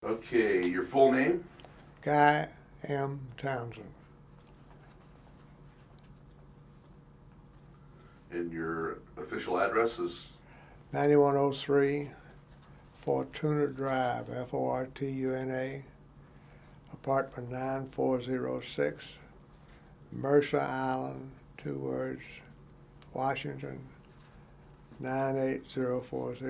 Okay, your full name? Guy M. Townsend. And your official address is? 9103 Fortuna Drive, Fortuna, apartment 9406, Mercer Island, 2 words, Washington, 98040.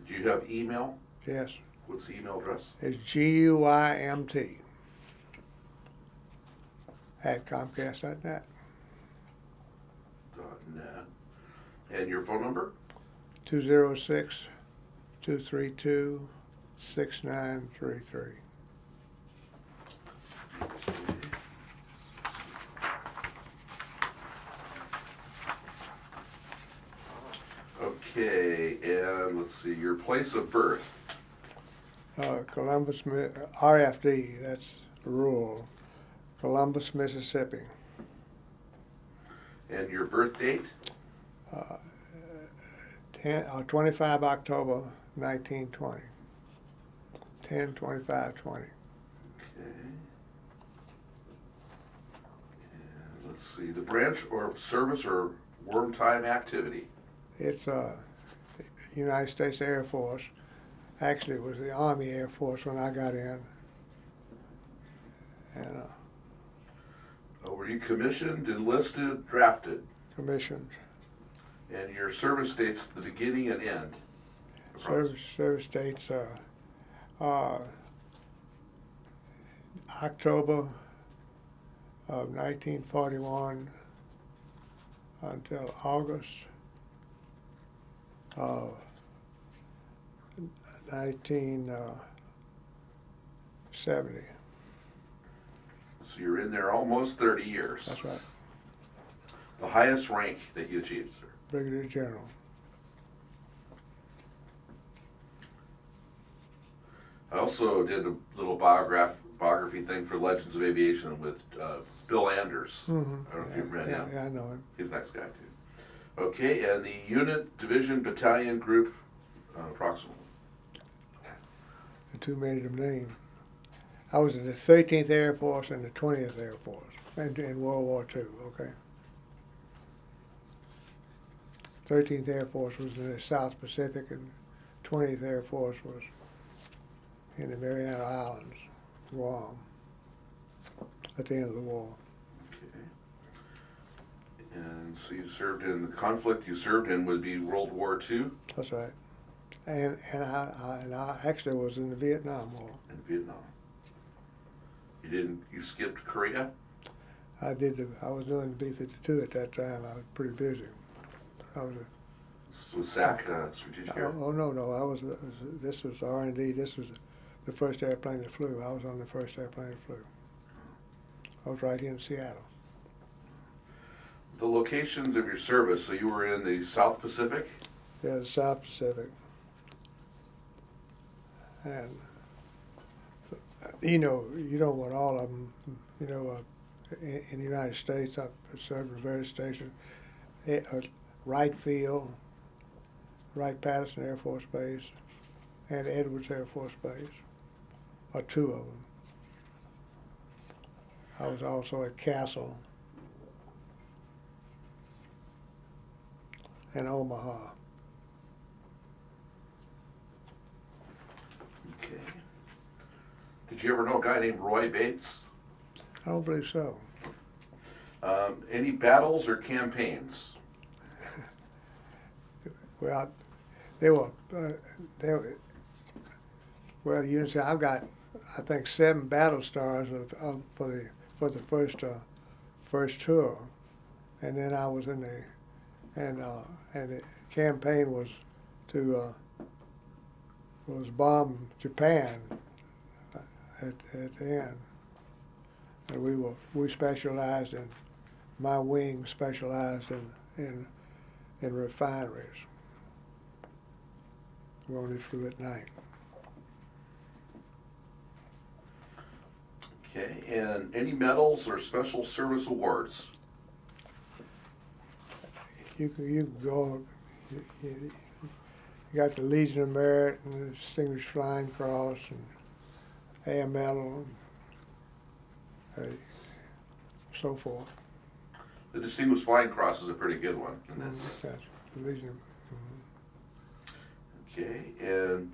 Do you have email? Yes, What's the email address? it's GUIMT at Comcast.net. .net. And your phone number? 206-232-6933. Okay, and let's see, your place of birth. Columbus, RFD, that's rural, Columbus, Mississippi. And your birth date? 25 October 1920. 10/25/20. Okay. And let's see, the branch or service or warm time activity. It's United States Air Force. Actually, it was the Army Air Force when I got in. And Were you commissioned, enlisted, drafted? commissioned. And your service dates, the beginning and end? Service dates October of 1941 until August of 1970. So you're in there almost 30 years. That's right. The highest rank that you achieved, sir? Brigadier General. I also did a little biography thing for Legends of Aviation with Bill Anders. Mm-hmm. I don't know if you've read him. Yeah, I know him. He's a nice guy too. Okay, and the unit, division, battalion, group, approximately. Too many to name. I was in the 13th Air Force and the 20th Air Force in World War II, okay? 13th Air Force was in the South Pacific and 20th Air Force was in the Mariana Islands, Guam, at the end of the war. Okay. And so you served in the conflict you served in would be World War II? That's right. And I actually was in the Vietnam War. In Vietnam. You skipped Korea? I was doing the B-52 at that time. I was pretty busy. I was So SAC, Strategic Air? no. This was R&D. This was the first airplane that flew. I was on the first airplane that flew. I was right here in Seattle. The locations of your service, so you were in the South Pacific? Yeah, the South Pacific. And, you don't want all of them, in the United States. I've served in various stations. Wright Field, Wright-Patterson Air Force Base, and Edwards Air Force Base, or 2 of them. I was also at Castle and Omaha. Okay. Did you ever know a guy named Roy Bates? I don't believe so. Any battles or campaigns? Well, well, you see, I've got, I think, 7 battle stars for the first tour, and then I was in the, and the campaign was to was bomb Japan at the end, and we specialized in, my wing specialized in refineries. We only flew at night. Okay, and any medals or special service awards? You can go. You got the Legion of Merit and the Distinguished Flying Cross and Air Medal and so forth. The Distinguished Flying Cross is a pretty good one, isn't it? That's the Legion. Okay, and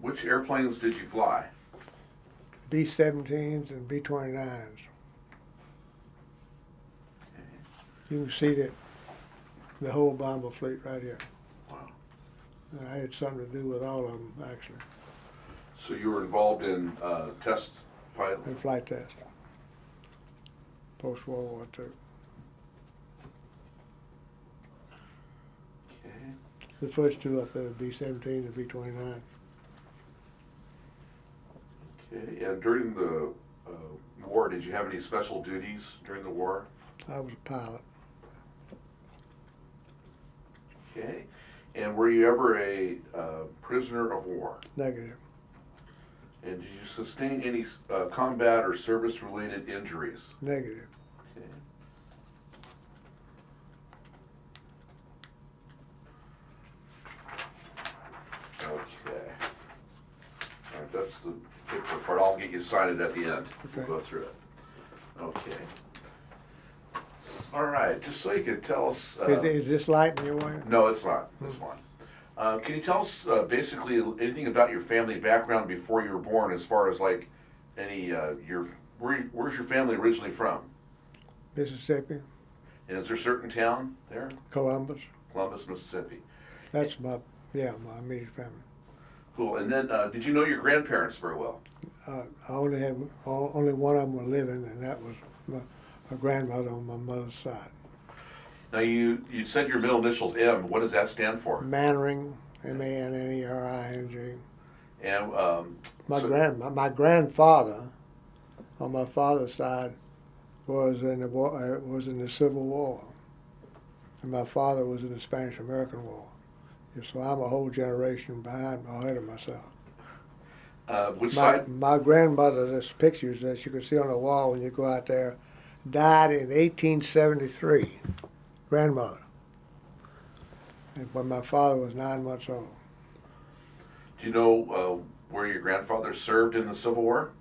which airplanes did you fly? B-17s and B-29s. You can see the whole bomber fleet right here. Wow. And I had something to do with all of them, actually, So you were involved in test pilot? in flight test, post-World War II. Okay. The first two up there, the B-17 and the B-29. Okay, and during the war, did you have any special duties during the war? I was a pilot. Okay, and were you ever a prisoner of war? Negative. And did you sustain any combat or service-related injuries? Negative. Okay. Okay. All right, that's the paper part. I'll get you signed it at the end. We'll Okay. go through it. Okay. All right, just so you can tell us. Is this light in your way? No, it's not this one. Can you tell us basically anything about your family background before you were born, as far as like any where's your family originally from? Mississippi, And is there a certain town there? Columbus. Columbus, Mississippi. That's my immediate family. Cool. And then did you know your grandparents very well? I only have only one of them were living, and that was my grandmother on my mother's side. Now you said your middle initials M. What does that stand for? Mannering, Mannering. And My grandfather, on my father's side, was in the war, was in the Civil War, and my father was in the Spanish-American War. So I'm a whole generation ahead of myself. which side? My grandmother, there's pictures that you can see on the wall when you go out there, died in 1873. Grandmother. And when my father was 9 months old. Do you know where your grandfather served in the Civil War?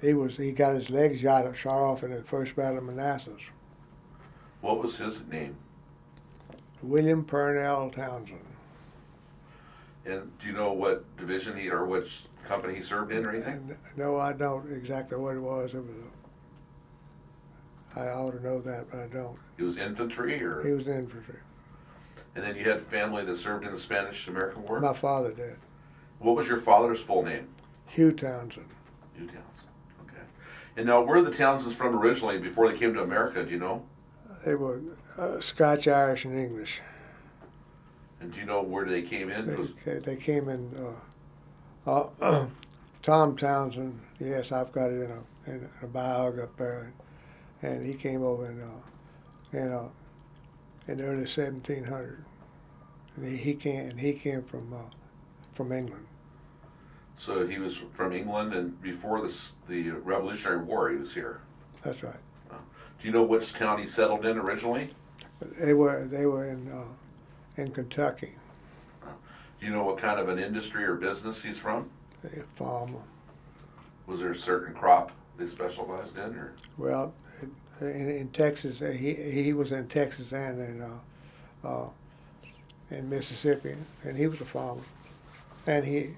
He got his legs shot off in the First Battle of Manassas. What was his name? William Purnell Townsend. And do you know what division or which company he served in or anything? And, no, I don't exactly what it was. I ought to know that, but I don't. He was infantry, or? He was in infantry. And then you had family that served in the Spanish-American War? My father did. What was your father's full name? Hugh Townsend. Hugh Townsend. Okay. And now, where are the Townsends from originally before they came to America? Do you know? They were Scotch, Irish, and English. And do you know where they came in? They came in. Tom Townsend. Yes, I've got it in a biog up there, and he came over in the early 1700s. And he came from England. So he was from England, and before the Revolutionary War, he was here. That's right. Do you know which town he settled in originally? They were in Kentucky. Do you know what kind of an industry or business he's from? A farmer. Was there a certain crop they specialized in, or? Well, in Texas, he was in Texas and in Mississippi, and he was a farmer, and he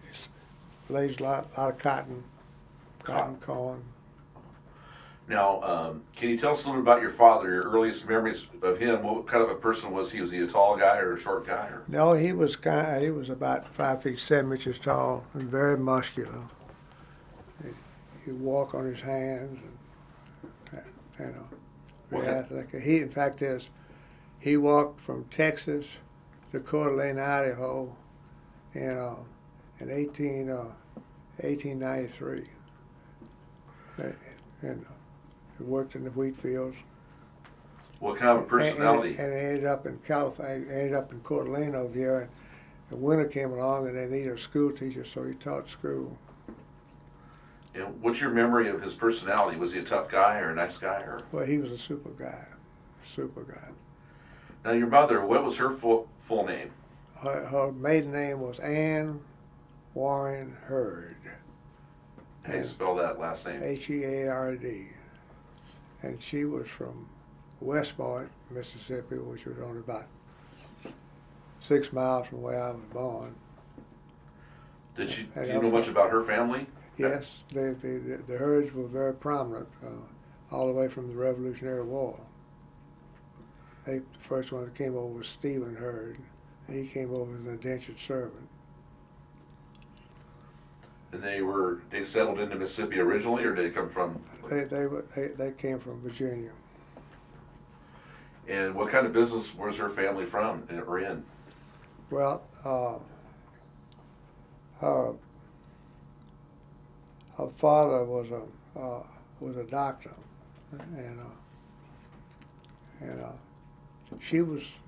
raised a lot of cotton, corn. Now, can you tell us a little about your father, your earliest memories of him? What kind of a person was he? Was he a tall guy or a short guy? Or? No, he was about 5 feet 7 inches tall and very muscular. He'd walk on his hands, and very athletic. In fact, he walked from Texas to Coeur d'Alene, Idaho, in 1893, and he worked in the wheat fields. What kind of a personality? And ended up in California, ended up in Coeur d'Alene over here. And the winter came along, and they needed a school teacher, so he taught school. And what's your memory of his personality? Was he a tough guy or a nice guy? Or? Well, he was a super guy, super guy. Now, your mother, what was her full name? her maiden name was Ann Warren Hurd. How do you spell that last name? Heard. And she was from Westmont, Mississippi, which was only about 6 miles from where I was born. Did she? And Do you know much about her family? Yes, the Hurds were very prominent all the way from the Revolutionary War. The first one that came over was Stephen Hurd. He came over as an indentured servant. And they settled into Mississippi originally, or did they come from? They came from Virginia. And what kind of business was her family from or in? Well, her father was a doctor, and she was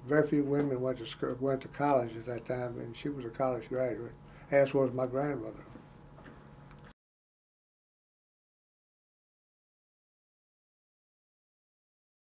very few women went to college at that time, and she was a college graduate, as was my grandmother.